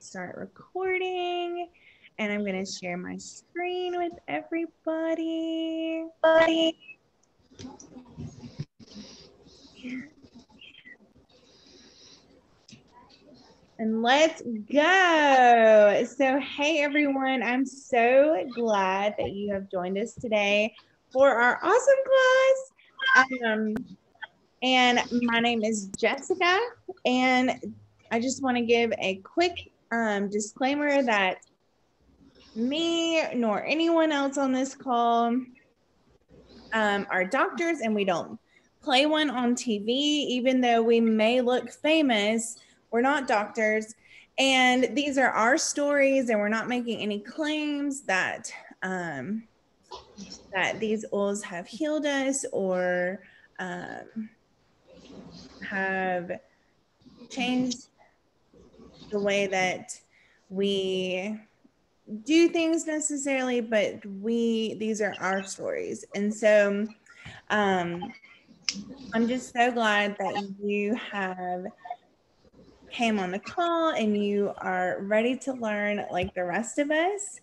start recording, and I'm going to share my screen with everybody. And let's go. So, hey everyone, I'm so glad that you have joined us today for our awesome class. And my name is Jessica, and I just want to give a quick disclaimer that me nor anyone else on this call are doctors, and we don't play one on TV, even though we may look famous. We're not doctors, and these are our stories, and we're not making any claims that that these oils have healed us or have changed the way that we do things necessarily, but these are our stories. And so I'm just so glad that you have came on the call and you are ready to learn like the rest of us.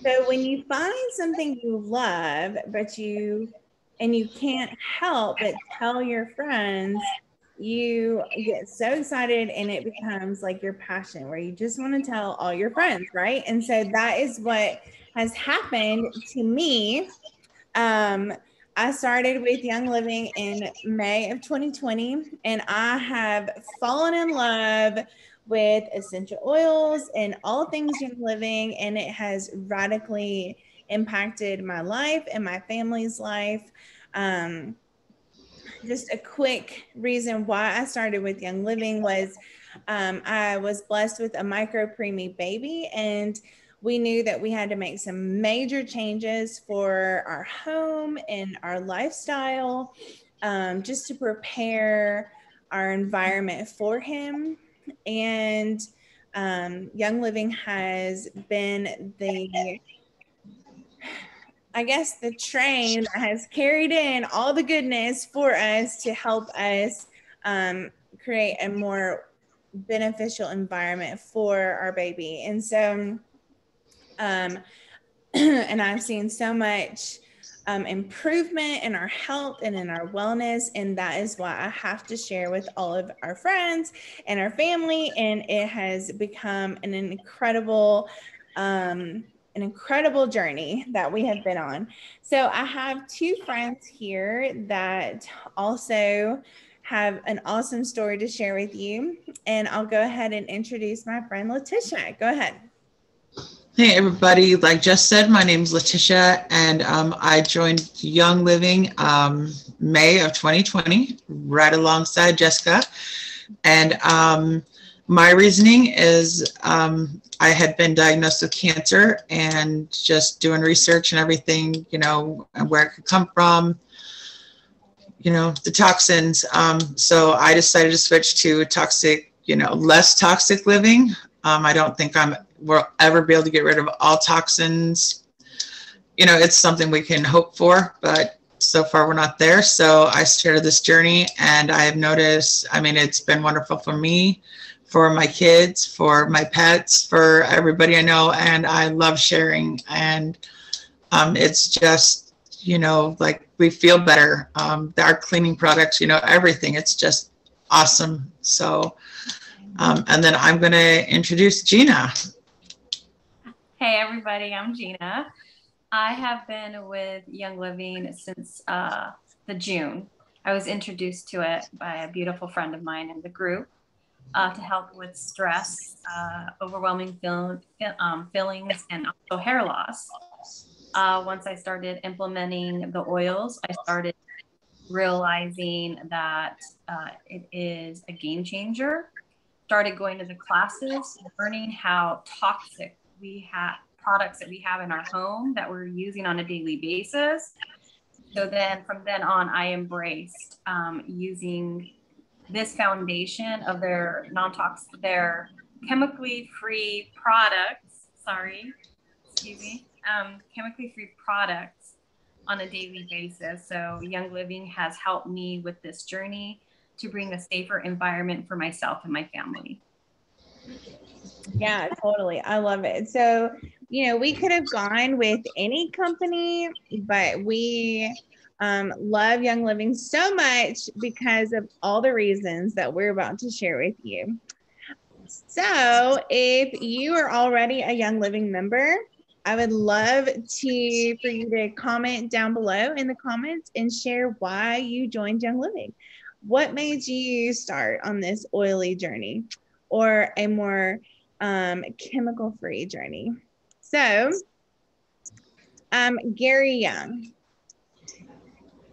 So when you find something you love, and you can't help but tell your friends, you get so excited and it becomes like your passion where you just want to tell all your friends, right? And so that is what has happened to me. I started with Young Living in May of 2020, and I have fallen in love with essential oils and all things Young Living, and it has radically impacted my life and my family's life. Um, just a quick reason why I started with Young Living was I was blessed with a micro preemie baby, and we knew that we had to make some major changes for our home and our lifestyle, just to prepare our environment for him. And Young Living has been the train that has carried in all the goodness for us to help us create a more beneficial environment for our baby. And so, and I've seen so much improvement in our health and in our wellness. And that is why I have to share with all of our friends and our family. And it has become an incredible journey that we have been on. So I have two friends here that also have an awesome story to share with you. And I'll go ahead and introduce my friend Letitia. Go ahead. Hey everybody, like Jess said, my name is Letitia, and I joined Young Living May of 2020, right alongside Jessica. And my reasoning is I had been diagnosed with cancer, and just doing research and everything, and where it could come from, the toxins. So I decided to switch to less toxic living. I don't think we'll ever be able to get rid of all toxins. It's something we can hope for, but so far we're not there. So I started this journey, and I have noticed, it's been wonderful for me, for my kids, for my pets, for everybody I know, and I love sharing. And it's just, like we feel better. Our cleaning products, everything, it's just awesome. So, and then I'm going to introduce Gina. Hey everybody, I'm Gina. I have been with Young Living since the June. I was introduced to it by a beautiful friend of mine in the group to help with stress, overwhelming feelings, and also hair loss. Once I started implementing the oils, I started realizing that it is a game changer. Started going to the classes, learning how toxic we have products that we have in our home that we're using on a daily basis. So then from then on, I embraced using this foundation of their non-toxic, their chemically free products. Chemically free products on a daily basis. So Young Living has helped me with this journey to bring a safer environment for myself and my family. Yeah, totally. I love it. So, we could have gone with any company, but we love Young Living so much because of all the reasons that we're about to share with you. So, if you are already a Young Living member, I would love for you to comment down below in the comments and share why you joined Young Living. What made you start on this oily journey or a more chemical-free journey? So, Gary Young.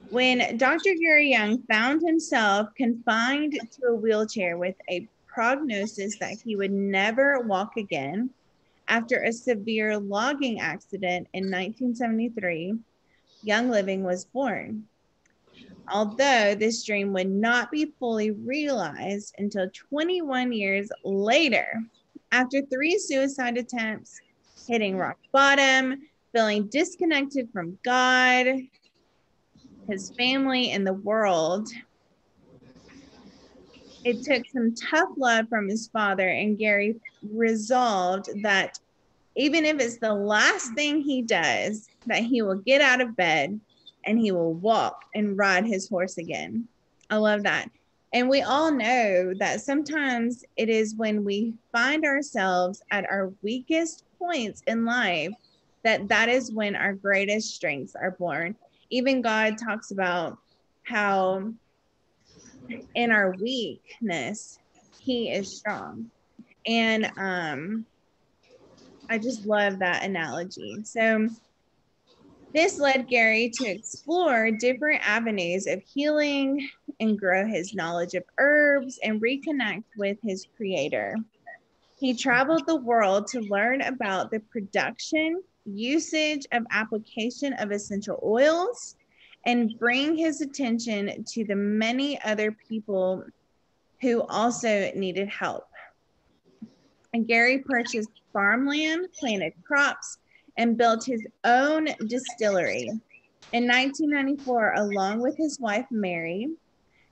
When Dr. Gary Young found himself confined to a wheelchair with a prognosis that he would never walk again after a severe logging accident in 1973, Young Living was born. Although this dream would not be fully realized until 21 years later, after 3 suicide attempts, hitting rock bottom, feeling disconnected from God, his family, and the world. It took some tough love from his father, and Gary resolved that even if it's the last thing he does, that he will get out of bed and he will walk and ride his horse again. I love that. And we all know that sometimes it is when we find ourselves at our weakest points in life that is when our greatest strengths are born. Even God talks about how in our weakness, he is strong. And I just love that analogy. So this led Gary to explore different avenues of healing and grow his knowledge of herbs and reconnect with his creator. He traveled the world to learn about the production, usage of application of essential oils, and bring his attention to the many other people who also needed help. And Gary purchased farmland, planted crops, and built his own distillery. In 1994, along with his wife, Mary,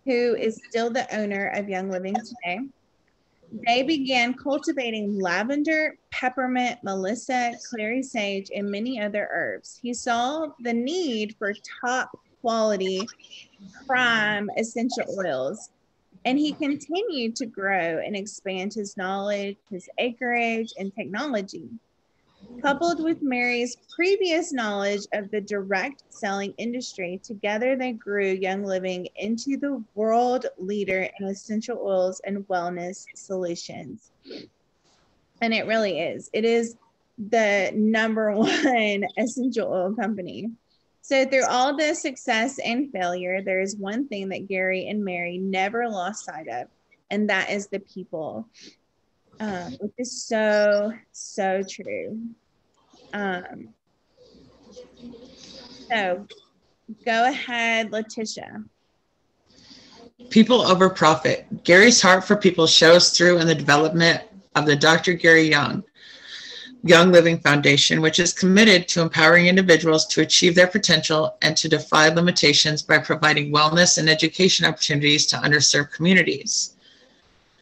who is still the owner of Young Living today, they began cultivating lavender, peppermint, melissa, clary sage, and many other herbs. He saw the need for top quality prime essential oils, and he continued to grow and expand his knowledge, his acreage, and technology. Coupled with Mary's previous knowledge of the direct selling industry, together they grew Young Living into the world leader in essential oils and wellness solutions. And it really is. It is the #1 essential oil company. So through all the success and failure, there is one thing that Gary and Mary never lost sight of, and that is the people, which is so, so true. So go ahead, Letitia. People over profit. Gary's heart for people shows through in the development of the Dr. Gary Young Living Foundation, which is committed to empowering individuals to achieve their potential and to defy limitations by providing wellness and education opportunities to underserved communities.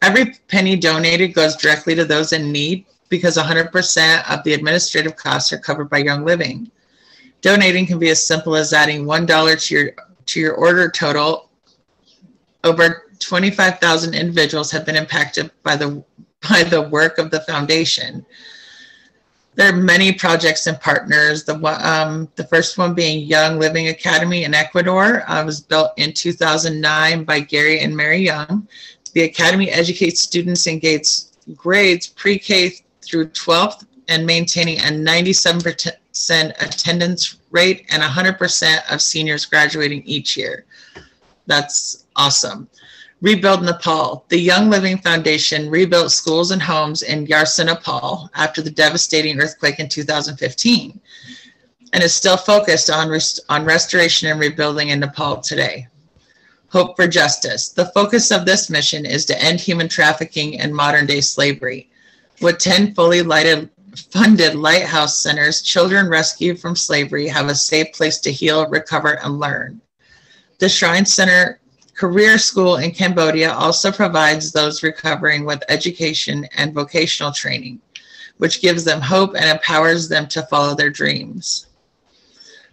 Every penny donated goes directly to those in need because 100% of the administrative costs are covered by Young Living. Donating can be as simple as adding $1 to your order total. Over 25,000 individuals have been impacted by the work of the foundation. There are many projects and partners. The first one being Young Living Academy in Ecuador. Was built in 2009 by Gary and Mary Young. The academy educates students in grades pre-K through 12th and maintaining a 97% attendance rate and 100% of seniors graduating each year. That's awesome. Rebuild Nepal. The Young Living Foundation rebuilt schools and homes in Yarsa, Nepal after the devastating earthquake in 2015 and is still focused on restoration and rebuilding in Nepal today. Hope for Justice. The focus of this mission is to end human trafficking and modern-day slavery. With 10 fully funded lighthouse centers, children rescued from slavery have a safe place to heal, recover, and learn. The Shrine Center Career School in Cambodia also provides those recovering with education and vocational training, which gives them hope and empowers them to follow their dreams.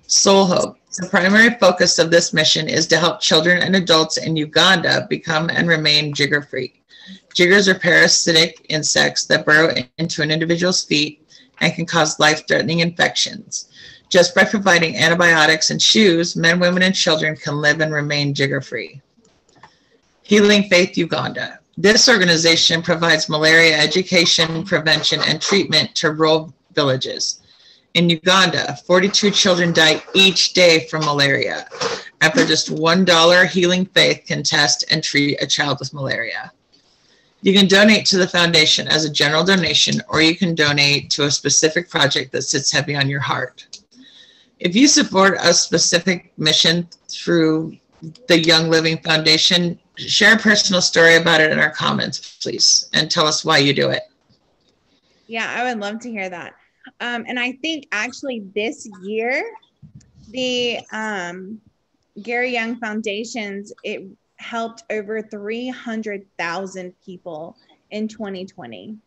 Soul Hope. The primary focus of this mission is to help children and adults in Uganda become and remain jigger-free. Jiggers are parasitic insects that burrow into an individual's feet and can cause life-threatening infections. Just by providing antibiotics and shoes, men, women, and children can live and remain jigger-free. Healing Faith Uganda. This organization provides malaria education, prevention, and treatment to rural villages. In Uganda, 42 children die each day from malaria. And for just $1, Healing Faith can test and treat a child with malaria. You can donate to the foundation as a general donation, or you can donate to a specific project that sits heavy on your heart. If you support a specific mission through the Young Living Foundation, share a personal story about it in our comments, please, and tell us why you do it. Yeah, I would love to hear that. And I think actually this year, the Gary Young Foundations, it helped over 300,000 people in 2020.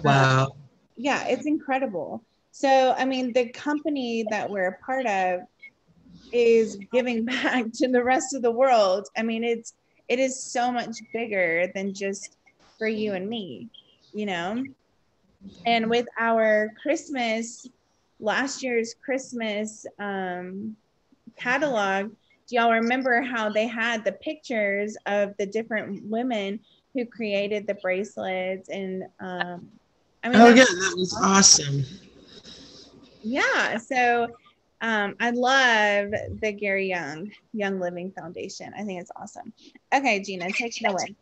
Wow. Yeah, it's incredible. So, I mean, the company that we're a part of is giving back to the rest of the world. I mean, it is so much bigger than just for you and me, you know? And with our Christmas, last year's Christmas catalog, do y'all remember how they had the pictures of the different women who created the bracelets? And I mean, oh yeah, that was awesome. Yeah, so I love the Gary Young Living Foundation. I think it's awesome. Okay, Gina, take it away.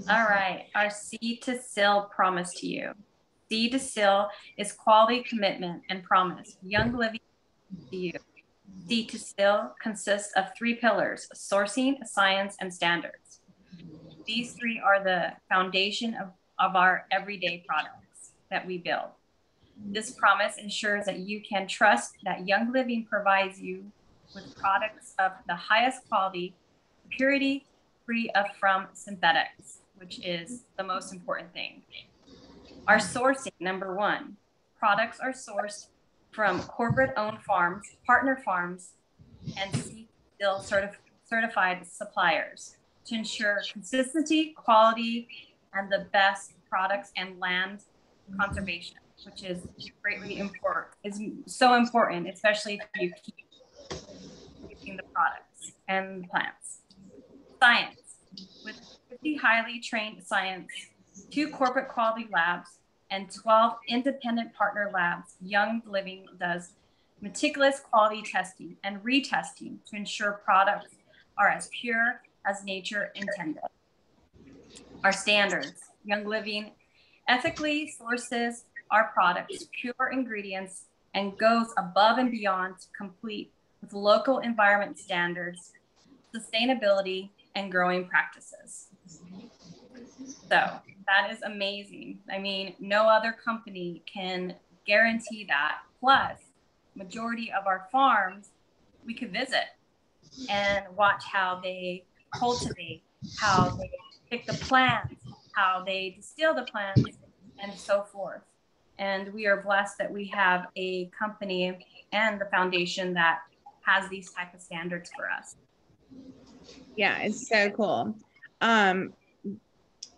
All right, our Seed to Seal promise to you. Seed to Seal is quality, commitment, and promise. Young Living to you. Seed to Seal consists of 3 pillars: sourcing, science, and standards. These 3 are the foundation of our everyday products that we build. This promise ensures that you can trust that Young Living provides you with products of the highest quality, purity, free from synthetics, which is the most important thing. Our sourcing, number 1, products are sourced from corporate-owned farms, partner farms, and Seed to Seal certified suppliers to ensure consistency, quality, and the best products and land conservation, which is greatly important, is so important, especially if you keep using the products and plants. Science. With 50 highly trained science, 2 corporate quality labs, and 12 independent partner labs, Young Living does meticulous quality testing and retesting to ensure products are as pure as nature intended. Our standards. Young Living ethically sources our products, pure ingredients, and goes above and beyond to complete with local environment standards, sustainability, and growing practices. So that is amazing. I mean, no other company can guarantee that. Plus, majority of our farms, we could visit and watch how they cultivate, how they pick the plants, how they distill the plants, and so forth. And we are blessed that we have a company and the foundation that has these type of standards for us. Yeah, it's so cool.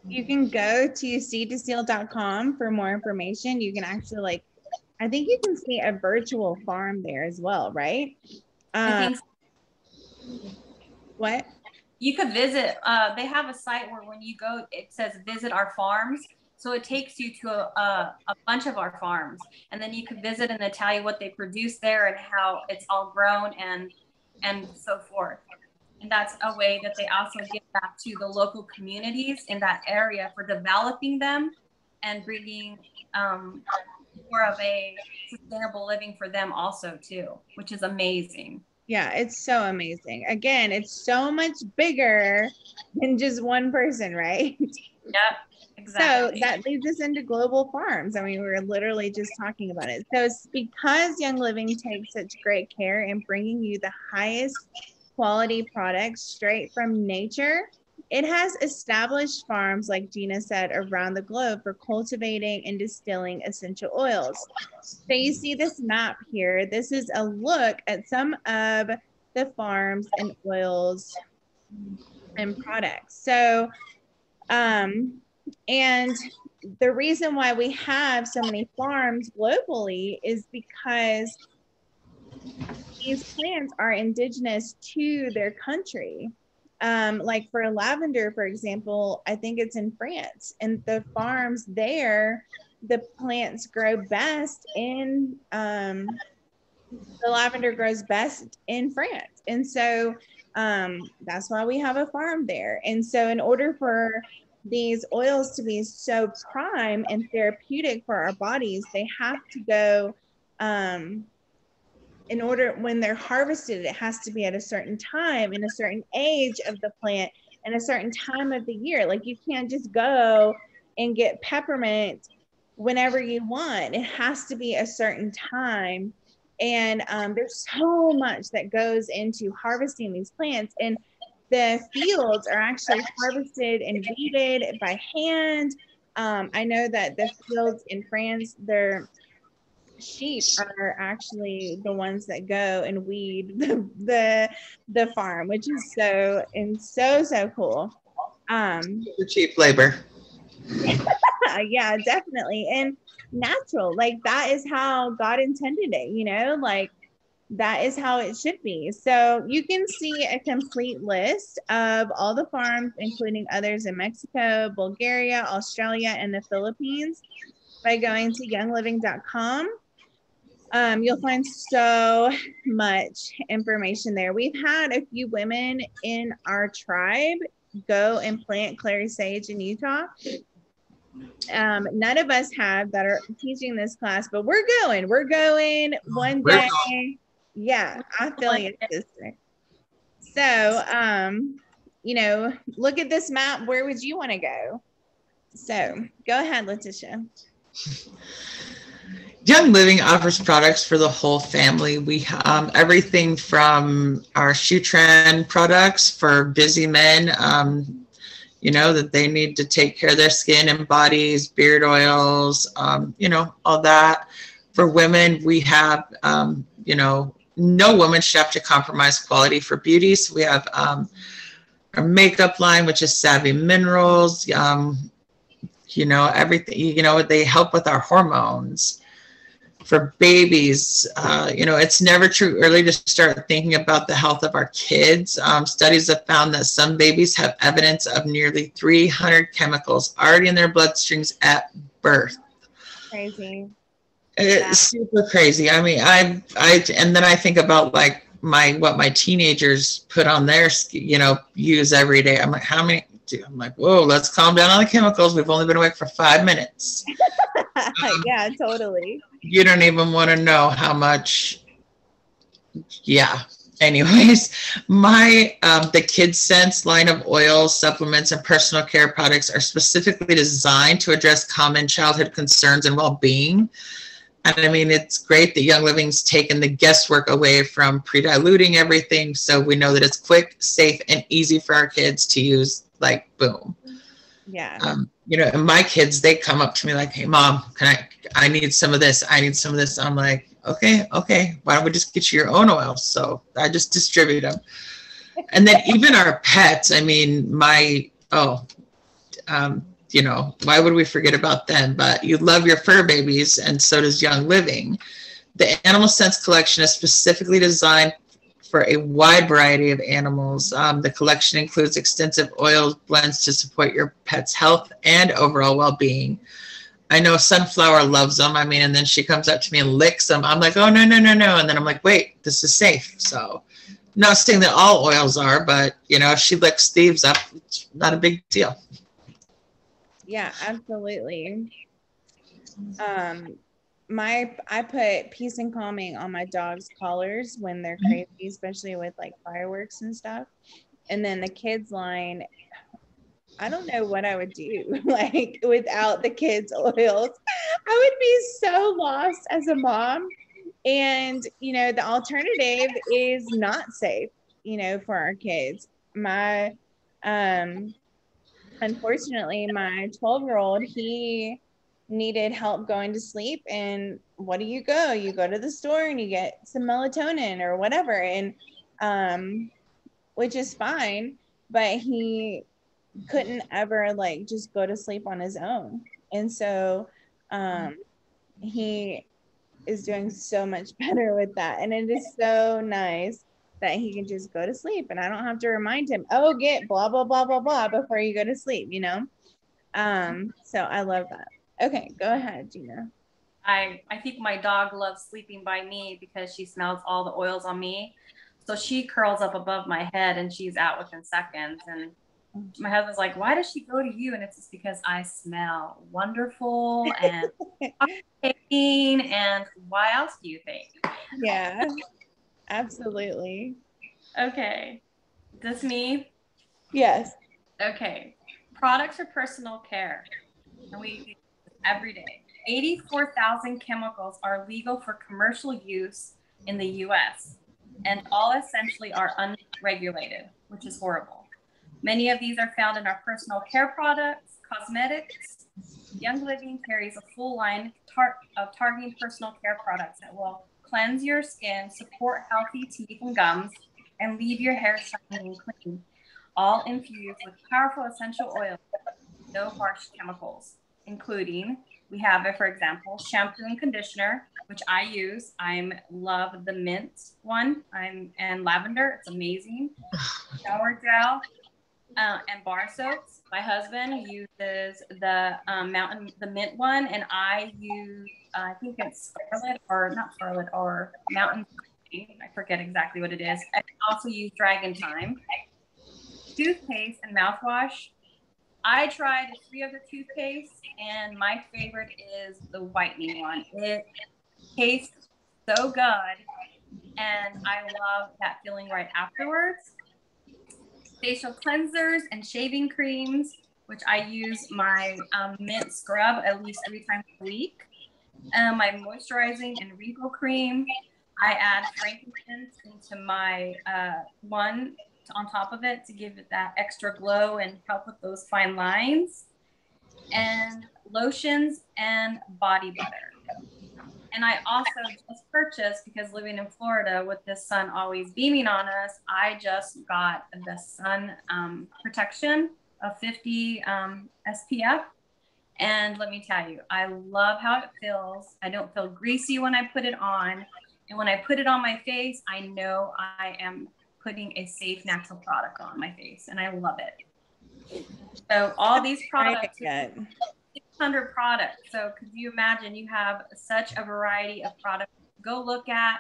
You can go to seedtoseal.com for more information. You can actually I think you can see a virtual farm there as well, right? I think so. What? You could visit, they have a site where when you go, it says visit our farms. So it takes you to a bunch of our farms, and then you could visit and they tell you what they produce there and how it's all grown and so forth. And that's a way that they also give back to the local communities in that area for developing them and bringing more of a sustainable living for them also too, which is amazing. Yeah, it's so amazing. Again, it's so much bigger than just one person, right? Yep, exactly. So that leads us into global farms. I mean, we were literally just talking about it. So it's because Young Living takes such great care in bringing you the highest quality products straight from nature. It has established farms, like Gina said, around the globe for cultivating and distilling essential oils. So you see this map here. This is a look at some of the farms and oils and products. So, and the reason why we have so many farms globally is because these plants are indigenous to their country. Like for lavender, for example, I think it's in France, and the farms there, the plants grow best in, the lavender grows best in France. And so that's why we have a farm there. And so in order for these oils to be so prime and therapeutic for our bodies, they have to go, in order, when they're harvested, it has to be at a certain time and a certain age of the plant and a certain time of the year. Like you can't just go and get peppermint whenever you want. It has to be a certain time. And there's so much that goes into harvesting these plants. And the fields are actually harvested and weeded by hand. I know that the fields in France, they're sheep are actually the ones that go and weed the farm, which is so cool. The cheap labor. Yeah, definitely. And natural, like that is how God intended it, you know, like that is how it should be. So you can see a complete list of all the farms, including others in Mexico, Bulgaria, Australia, and the Philippines by going to youngliving.com. You'll find so much information there. We've had a few women in our tribe go and plant clary sage in Utah. None of us have that are teaching this class, but we're going one day. Yeah, I feel you, sister. So, you know, look at this map. Where would you want to go? So go ahead, Letitia. Young Living offers products for the whole family. We everything from our Shutran products for busy men, you know, that they need to take care of their skin and bodies, beard oils, you know, all that. For women, we have, you know, no woman should have to compromise quality for beauty. So we have our makeup line, which is Savvy Minerals, you know, everything, you know, they help with our hormones. For babies, you know, it's never too early to start thinking about the health of our kids. Studies have found that some babies have evidence of nearly 300 chemicals already in their bloodstreams at birth. Crazy. It's super crazy. I mean, and then I think about like what my teenagers put on their, you know, use every day. I'm like, how many? I'm like, whoa, let's calm down on the chemicals. We've only been awake for 5 minutes. Yeah, totally. You don't even want to know how much. Yeah. Anyways, the Kids Sense line of oils, supplements, and personal care products are specifically designed to address common childhood concerns and well-being. And I mean, it's great that Young Living's taken the guesswork away from pre-diluting everything. So we know that it's quick, safe, and easy for our kids to use, like, boom. Yeah. You know, and my kids, they come up to me like, hey, Mom, I need some of this. I need some of this. I'm like, okay. Why don't we just get you your own oil? So I just distribute them. And then even our pets, I mean, you know, why would we forget about them? But you love your fur babies, and so does Young Living. The Animal Sense collection is specifically designed for a wide variety of animals. The collection includes extensive oil blends to support your pet's health and overall well-being. I know Sunflower loves them. I mean, and then she comes up to me and licks them. I'm like, oh, no. And then I'm like, wait, this is safe. So not saying that all oils are, but, you know, if she licks thieves up, it's not a big deal. Yeah, absolutely. I put peace and calming on my dog's collars when they're crazy, especially with like fireworks and stuff. And then the kids line, I don't know what I would do like without the kids' oils. I would be so lost as a mom. And, you know, the alternative is not safe. you know, for our kids. My, unfortunately, my 12-year-old, he needed help going to sleep. And what do? You go to the store and you get some melatonin or whatever. And, which is fine, but he couldn't ever like just go to sleep on his own. And so, he is doing so much better with that. And it is so nice that he can just go to sleep and I don't have to remind him, oh, get blah, blah, blah, blah, blah before you go to sleep, you know? So I love that. Okay, go ahead, Gina. I think my dog loves sleeping by me because she smells all the oils on me. So she curls up above my head and she's out within seconds. And my husband's like, why does she go to you? And it's just because I smell wonderful and and why else do you think? Yeah, absolutely. Okay. This me? Yes. Okay. Products for personal care. And we use every day. 84,000 chemicals are legal for commercial use in the US, and all essentially are unregulated, which is horrible. Many of these are found in our personal care products, cosmetics. Young Living carries a full line of targeting personal care products that will cleanse your skin, support healthy teeth and gums, and leave your hair shiny and clean, all infused with powerful essential oils, no harsh chemicals, including, we have it, for example, shampoo and conditioner, which I use. I love the mint one. And lavender. It's amazing. Shower gel and bar soaps. My husband uses the mint one, and I use I think it's Scarlet or not Scarlet or Mountain. I forget exactly what it is. I also use Dragon Time. Toothpaste and mouthwash. I tried 3 of the toothpaste, and my favorite is the whitening one. It tastes so good, and I love that feeling right afterwards. Facial cleansers and shaving creams, which I use my mint scrub at least 3 times a week. My moisturizing and regal cream. I add frankincense into my one on top of it to give it that extra glow and help with those fine lines. And lotions and body butter. And I also just purchased, because living in Florida with the sun always beaming on us, I just got the sun protection of 50 SPF. And let me tell you, I love how it feels. I don't feel greasy when I put it on. And when I put it on my face, I know I am putting a safe natural product on my face, and I love it. So all these products, 600 products. So could you imagine, you have such a variety of products to go look at,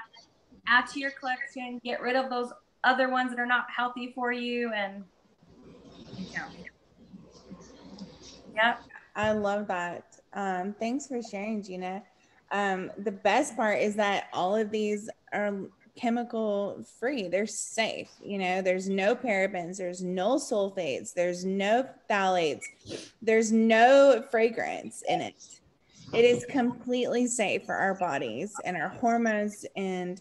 add to your collection, get rid of those other ones that are not healthy for you, and Yep. I love that. Thanks for sharing, Gina. The best part is that all of these are chemical free. They're safe. You know, there's no parabens, there's no sulfates, there's no phthalates, there's no fragrance in it. It is completely safe for our bodies and our hormones, and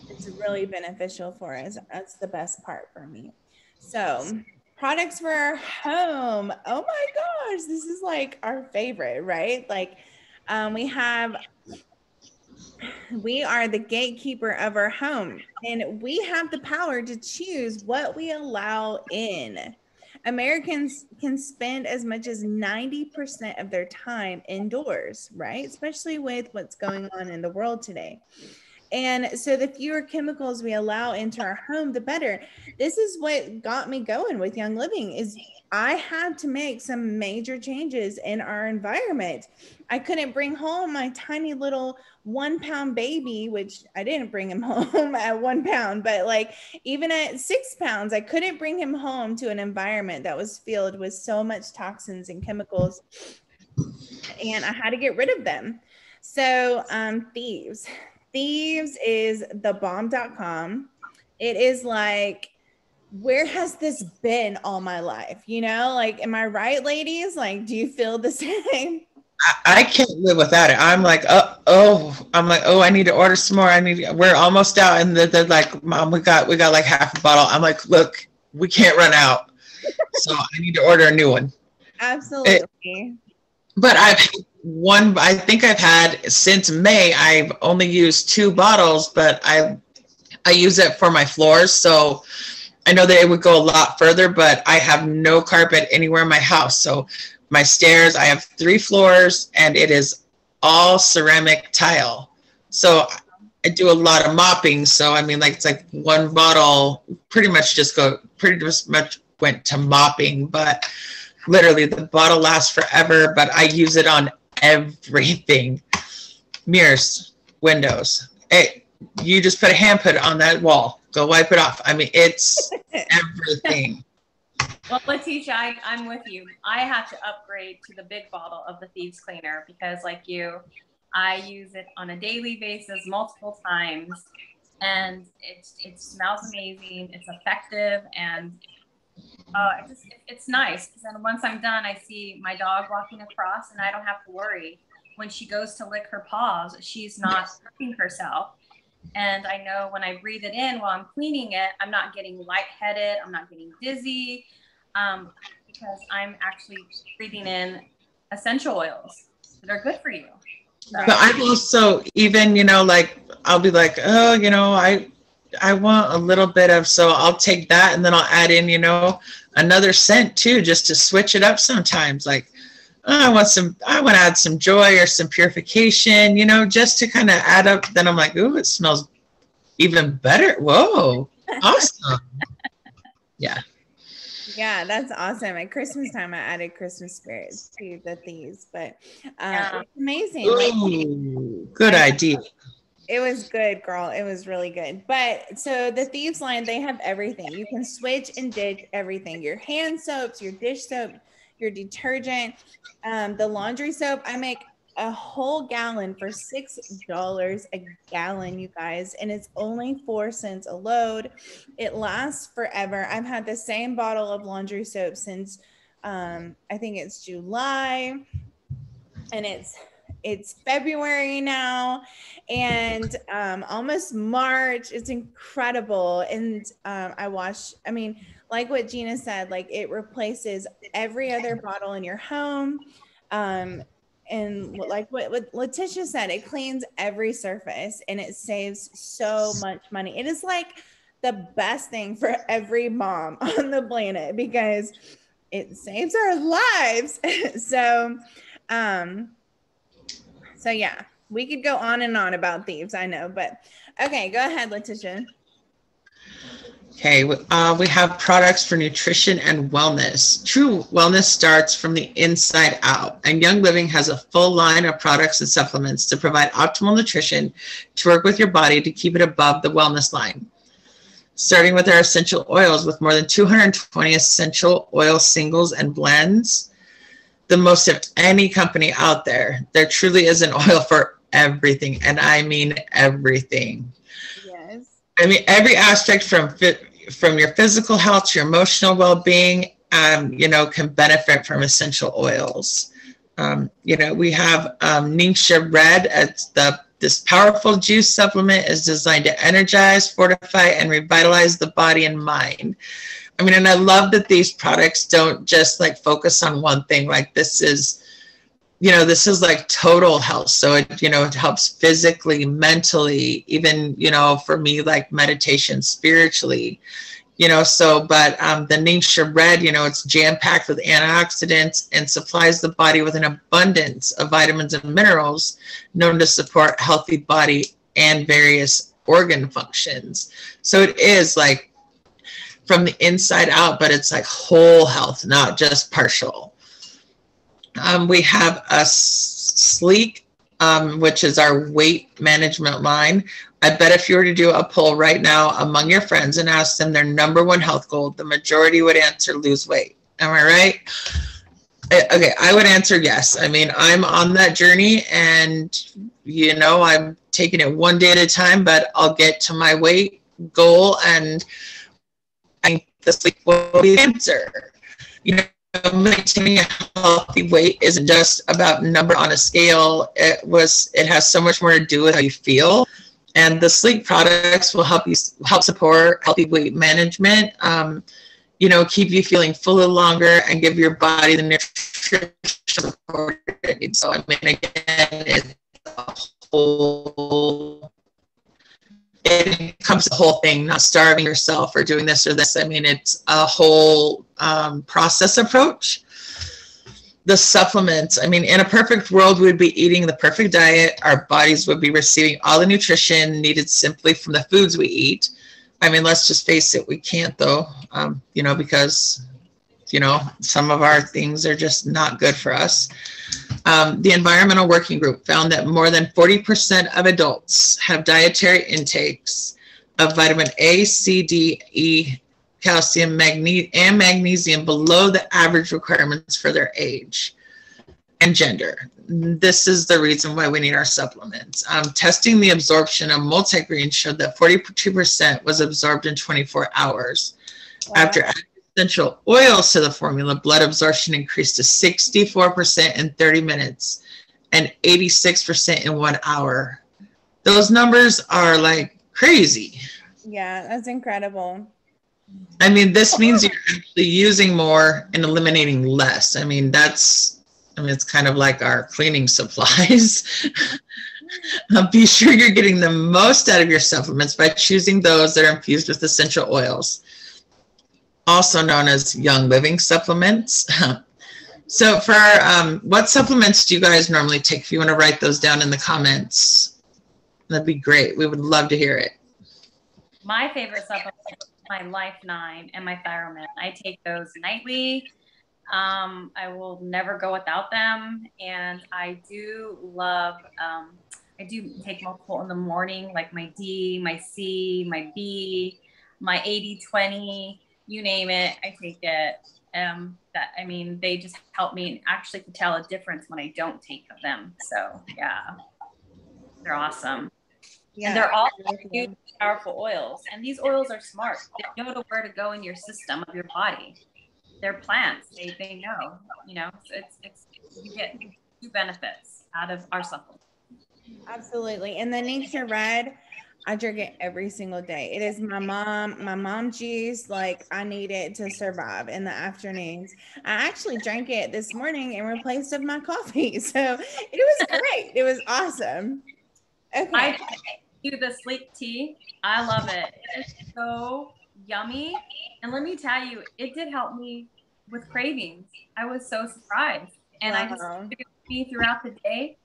it's really beneficial for us. That's the best part for me. So products for our home. Oh my gosh, this is like our favorite, right? Like we are the gatekeeper of our home, and we have the power to choose what we allow in. Americans can spend as much as 90% of their time indoors, right? Especially with what's going on in the world today. And so the fewer chemicals we allow into our home, the better. This is what got me going with Young Living. Is I had to make some major changes in our environment. I couldn't bring home my tiny little 1 pound baby, which I didn't bring him home at 1 pound, but like even at 6 pounds, I couldn't bring him home to an environment that was filled with so much toxins and chemicals. And I had to get rid of them. So Thieves is thebomb.com. It is like, where has this been all my life? You know, like, am I right, ladies? Like, do you feel the same? I can't live without it. I'm like, oh, I need to order some more. We're almost out. And they're like, Mom, we got like half a bottle. I'm like, look, we can't run out. So I need to order a new one. Absolutely. But I think I've had since May, I've only used 2 bottles, but I use it for my floors. So I know that it would go a lot further, but I have no carpet anywhere in my house. So my stairs, I have 3 floors and it is all ceramic tile. So I do a lot of mopping. So I mean, like, it's like 1 bottle pretty much went to mopping, but literally the bottle lasts forever, but I use it on everything. Mirrors, windows. Hey, you just put a hand put on that wall. Go wipe it off. I mean, it's everything. Well, Letitia, I'm with you. I had to upgrade to the big bottle of the Thieves Cleaner because, like you, I use it on a daily basis, multiple times, and it smells amazing. It's effective, and it's nice because then once I'm done, I see my dog walking across, and I don't have to worry. When she goes to lick her paws, she's not hurting herself. And I know when I breathe it in while I'm cleaning it, I'm not getting lightheaded. I'm not getting dizzy because I'm actually breathing in essential oils that are good for you. So. But I've also even, like, I'll be like, oh, I want a little bit of, so I'll take that and then I'll add in, another scent too, just to switch it up sometimes. Like, I want to add some joy or some purification, just to kind of add up. Then I'm like, ooh, it smells even better. Whoa, awesome. Yeah. Yeah, that's awesome. At Christmas time, I added Christmas spirits to the Thieves, but it's amazing. Ooh, good idea. It was good, girl. It was really good. But so the Thieves line, they have everything. You can switch and ditch everything. Your hand soaps, your dish soap, your detergent, the laundry soap. I make a whole gallon for $6 a gallon, you guys, and it's only 4 cents a load. It lasts forever. I've had the same bottle of laundry soap since I think it's July, and it's February now, and almost March. It's incredible. And like what Gina said, like, it replaces every other bottle in your home. And like what Letitia said, it cleans every surface and it saves so much money. It is like the best thing for every mom on the planet because it saves our lives. So yeah, we could go on and on about Thieves, I know, but okay, go ahead, Letitia. Okay, we have products for nutrition and wellness. True wellness starts from the inside out, and Young Living has a full line of products and supplements to provide optimal nutrition to work with your body to keep it above the wellness line. Starting with our essential oils with more than 220 essential oil singles and blends, the most of any company out there. There truly is an oil for everything, and I mean everything. Yes. I mean, every aspect from your physical health to your emotional well-being, can benefit from essential oils. We have Ningxia Red. This powerful juice supplement is designed to energize, fortify, and revitalize the body and mind. I mean, and I love that these products don't just like focus on one thing. Like this is like total health. So it helps physically, mentally, even, for me, like meditation, spiritually, but the Ningxia Red, it's jam-packed with antioxidants and supplies the body with an abundance of vitamins and minerals known to support healthy body and various organ functions. So it is like from the inside out, but it's like whole health, not just partial. We have a Sleek, which is our weight management line. I bet if you were to do a poll right now among your friends and ask them their #1 health goal, the majority would answer lose weight. Am I right? Okay, I would answer yes. I mean, I'm on that journey and, I'm taking it one day at a time, but I'll get to my weight goal and I think the Sleek will be the answer. maintaining a healthy weight isn't just about number on a scale. It has so much more to do with how you feel. And the sleep products will help support healthy weight management, keep you feeling fuller longer and give your body the nutrition support it needs. So, I mean, again, it's a whole, it comes to the whole thing, not starving yourself or doing this or this. I mean, it's a whole process approach. The supplements, I mean, in a perfect world, we'd be eating the perfect diet. Our bodies would be receiving all the nutrition needed simply from the foods we eat. I mean, let's just face it, we can't though, because, some of our things are just not good for us. The Environmental Working Group found that more than 40% of adults have dietary intakes of vitamin A, C, D, E, calcium, and magnesium below the average requirements for their age and gender. This is the reason why we need our supplements. Testing the absorption of multigreens showed that 42% was absorbed in 24 hours. Wow. After adding essential oils to the formula, blood absorption increased to 64% in 30 minutes and 86% in 1 hour. Those numbers are like crazy. Yeah, that's incredible. I mean, this means you're actually using more and eliminating less. I mean, it's kind of like our cleaning supplies. Be sure you're getting the most out of your supplements by choosing those that are infused with essential oils, also known as Young Living supplements. So for what supplements do you guys normally take? If you want to write those down in the comments, that'd be great. We would love to hear it. My favorite supplement is my Life 9 and my Thyromin. I take those nightly. I will never go without them. And I do love, I do take multiple in the morning, like my D, my C, my B, my 80-20, you name it, I take it. They just help me actually to tell a difference when I don't take them. So yeah, they're awesome. Yeah, and they're all huge, powerful oils. And these oils are smart. They know where to go in your system of your body. They're plants. They know, so it's you get 2 benefits out of our supplement. Absolutely. And the Nature Red, I drink it every single day. It is my mom juice. Like, I need it to survive in the afternoons. I actually drank it this morning in replace of my coffee. So it was great. It was awesome. Okay. I do the sleep tea. I love it. It is so yummy. And let me tell you, it did help me with cravings. I was so surprised. And I just took it with me throughout the day,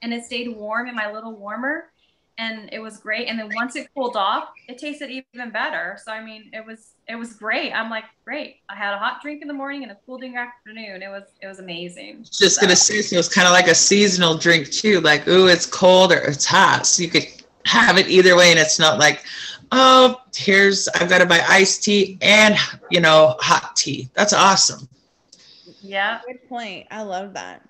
and it stayed warm in my little warmer, and it was great. And then once it cooled off, it tasted even better. So, I mean, it was great. I'm like, great. I had a hot drink in the morning and a cool drink afternoon. It was amazing. Just going to say, so it's kind of like a seasonal drink too. Like, ooh, it's cold or it's hot. So you could have it either way. And it's not like, oh, I've got to buy iced tea and, hot tea. That's awesome. Yeah. Good point. I love that.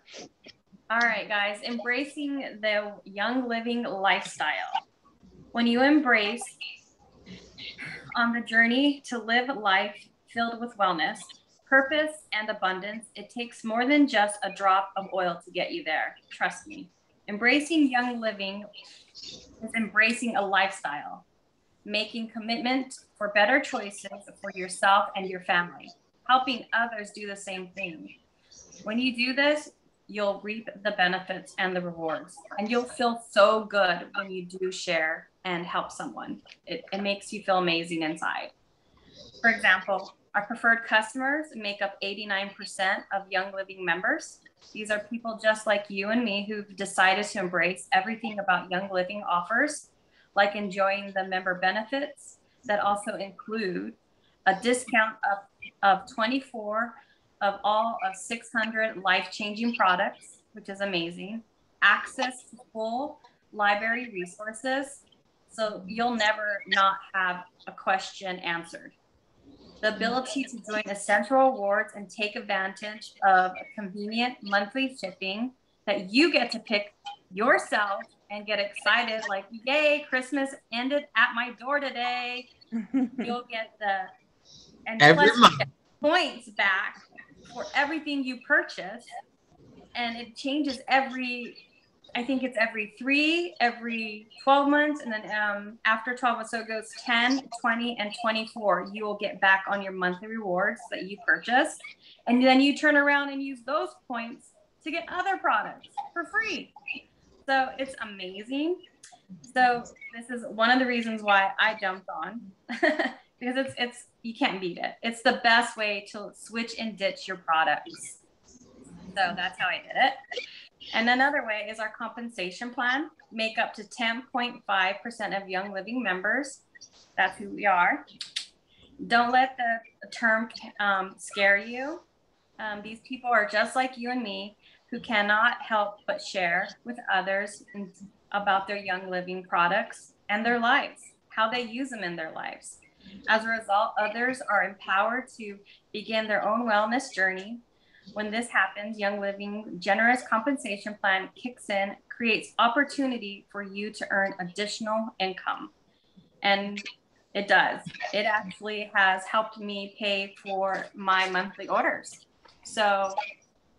All right, guys, embracing the Young Living lifestyle. When you embrace on the journey to live life filled with wellness, purpose, and abundance, it takes more than just a drop of oil to get you there. Trust me. Embracing Young Living is embracing a lifestyle, making commitment for better choices for yourself and your family, helping others do the same thing. When you do this, you'll reap the benefits and the rewards, and you'll feel so good when you do share and help someone. It makes you feel amazing inside. For example, our preferred customers make up 89% of Young Living members. These are people just like you and me who've decided to embrace everything about Young Living offers, like enjoying the member benefits that also include a discount of 24 of all of 600 life-changing products, which is amazing, access to full library resources, so you'll never not have a question answered. The ability to join Essential Rewards and take advantage of a convenient monthly shipping that you get to pick yourself and get excited like, yay, Christmas ended at my door today. You'll get and every plus month. Get points back for everything you purchase. And it changes I think it's every 12 months. And then after 12 months, so it goes 10, 20, and 24. You will get back on your monthly rewards that you purchased. And then you turn around and use those points to get other products for free. So it's amazing. So this is one of the reasons why I jumped on because it's you can't beat it. It's the best way to switch and ditch your products. So that's how I did it. And another way is our compensation plan. Make up to 10.5% of Young Living members. That's who we are. Don't let the term scare you. These people are just like you and me who cannot help but share with others about their Young Living products and their lives, how they use them in their lives. As a result, others are empowered to begin their own wellness journey. When this happens, Young Living generous compensation plan kicks in, creates opportunity for you to earn additional income. And it does. It actually has helped me pay for my monthly orders. So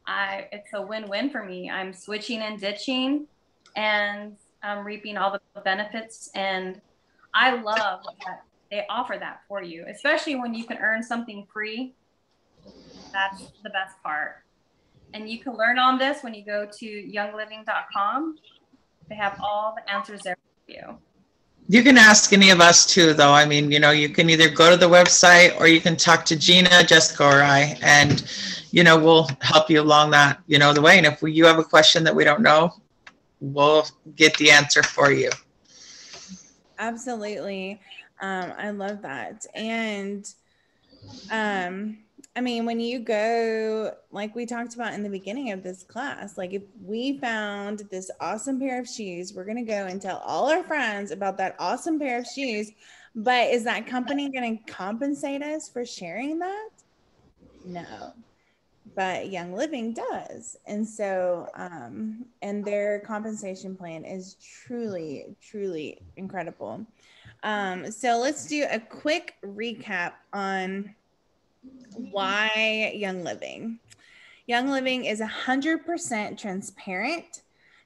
it's a win-win for me. I'm switching and ditching, and I'm reaping all the benefits. And I love that they offer that for you, especially when you can earn something free. That's the best part. And you can learn on this when you go to youngliving.com. They have all the answers there for you. You can ask any of us too, though. I mean, you know, you can either go to the website or you can talk to Gina, Jessica, or I, and, you know, we'll help you along that, you know, the way. And if you have a question that we don't know, we'll get the answer for you. Absolutely. I love that. And, I mean, when you go, like we talked about in the beginning of this class, like if we found this awesome pair of shoes, we're going to go and tell all our friends about that awesome pair of shoes. But is that company going to compensate us for sharing that? No. But Young Living does. And so, and their compensation plan is truly, truly incredible. So let's do a quick recap on why Young Living. Young Living is 100% transparent.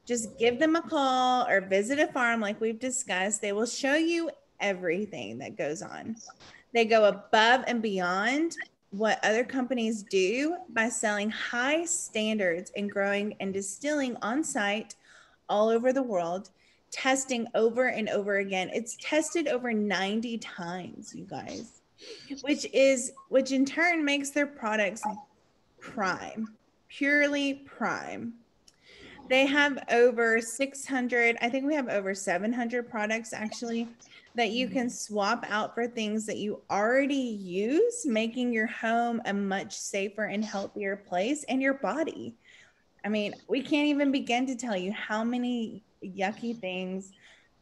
Just give them a call or visit a farm like we've discussed. They will show you everything that goes on. They go above and beyond what other companies do by selling high standards and growing and distilling on site all over the world, testing over and over again. It's tested over 90 times, you guys, which in turn makes their products prime, purely prime. They have over 600, I think we have over 700 products actually that you can swap out for things that you already use, making your home a much safer and healthier place, and your body. I mean, we can't even begin to tell you how many yucky things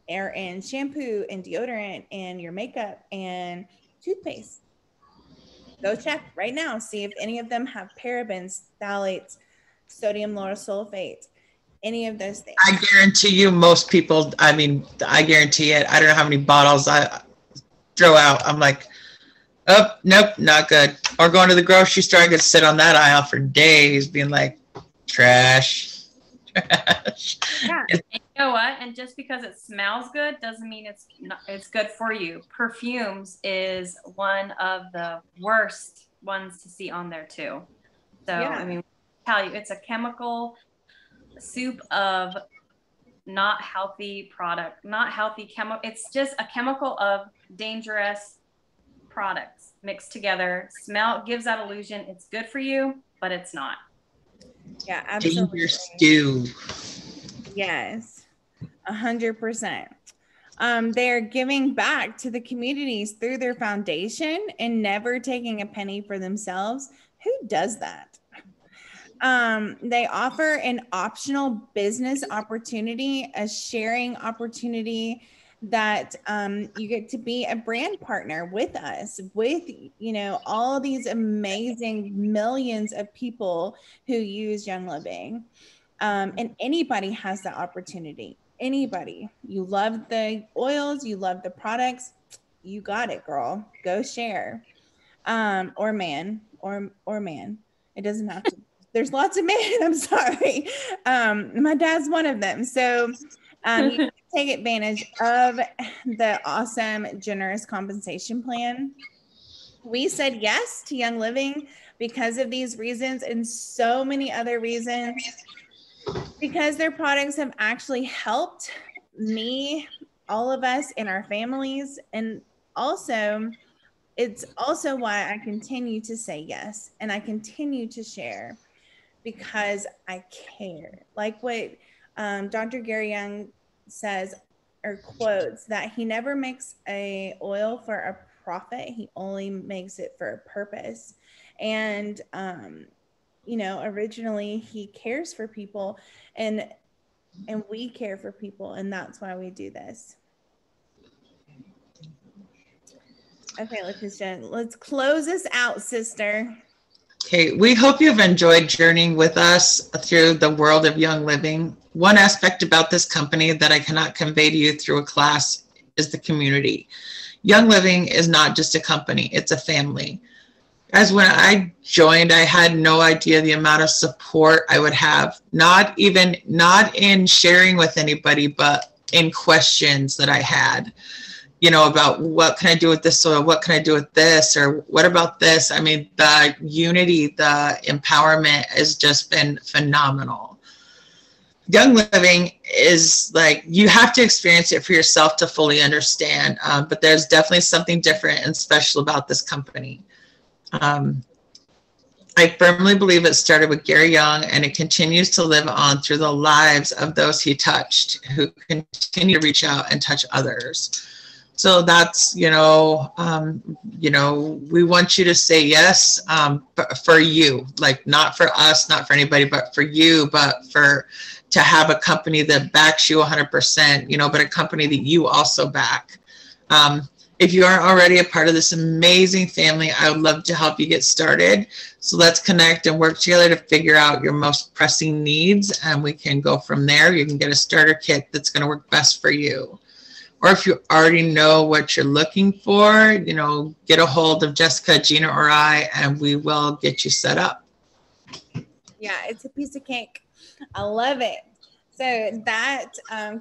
are in shampoo and deodorant and your makeup and toothpaste. Go check right now, see if any of them have parabens, phthalates, sodium lauryl sulfate, any of those things. I guarantee you most people, I mean, I guarantee it. I don't know how many bottles I throw out. I'm like, oh, nope, not good. Or going to the grocery store, I could sit on that aisle for days being like, trash, trash. Yeah. And you know what? And just because it smells good doesn't mean it's good for you. Perfumes is one of the worst ones to see on there too. So, yeah. I mean, I'll tell you, it's a chemical soup of not healthy product, not healthy chemical. It's just a chemical of dangerous products mixed together. Smell gives that illusion it's good for you, but it's not. Yeah, absolutely. Danger stew. Yes, 100%. They're giving back to the communities through their foundation and never taking a penny for themselves. Who does that? They offer an optional business opportunity, a sharing opportunity that you get to be a brand partner with us, with, you know, all these amazing millions of people who use Young Living. And anybody has that opportunity. Anybody. You love the oils, you love the products, you got it, girl. Go share. Or man. It doesn't have to. There's lots of men. I'm sorry. My dad's one of them. So you can take advantage of the awesome, generous compensation plan. We said yes to Young Living because of these reasons and so many other reasons, because their products have actually helped me, all of us, and our families. And also, it's also why I continue to say yes and I continue to share, because I care. Like what Dr. Gary Young says or quotes, that he never makes a oil for a profit. He only makes it for a purpose. And, you know, originally he cares for people, and we care for people. And that's why we do this. Okay, Letitia, let's close this out, sister. Okay, we hope you've enjoyed journeying with us through the world of Young Living. One aspect about this company that I cannot convey to you through a class is the community. Young Living is not just a company, it's a family. As when I joined, I had no idea the amount of support I would have, not in sharing with anybody, but in questions that I had. You know, about what can I do with this soil? What can I do with this? Or what about this? I mean, the unity, the empowerment has just been phenomenal. Young Living is like, you have to experience it for yourself to fully understand. But there's definitely something different and special about this company. I firmly believe it started with Gary Young, and it continues to live on through the lives of those he touched, who continue to reach out and touch others. So that's, we want you to say yes, for you, like not for us, not for anybody, but for you, but to have a company that backs you 100%, but a company that you also back. If you aren't already a part of this amazing family, I would love to help you get started. So let's connect and work together to figure out your most pressing needs, and we can go from there. You can get a starter kit that's going to work best for you. Or if you already know what you're looking for, get a hold of Jessica, Gina, or I, and we will get you set up. Yeah, it's a piece of cake. I love it. So that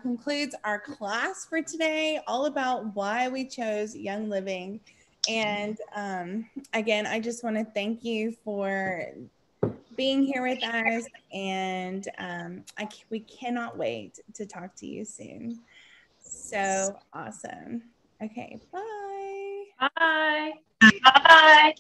concludes our class for today, all about why we chose Young Living. And again, I just want to thank you for being here with us. And we cannot wait to talk to you soon. So awesome. Okay, bye. Bye. Bye.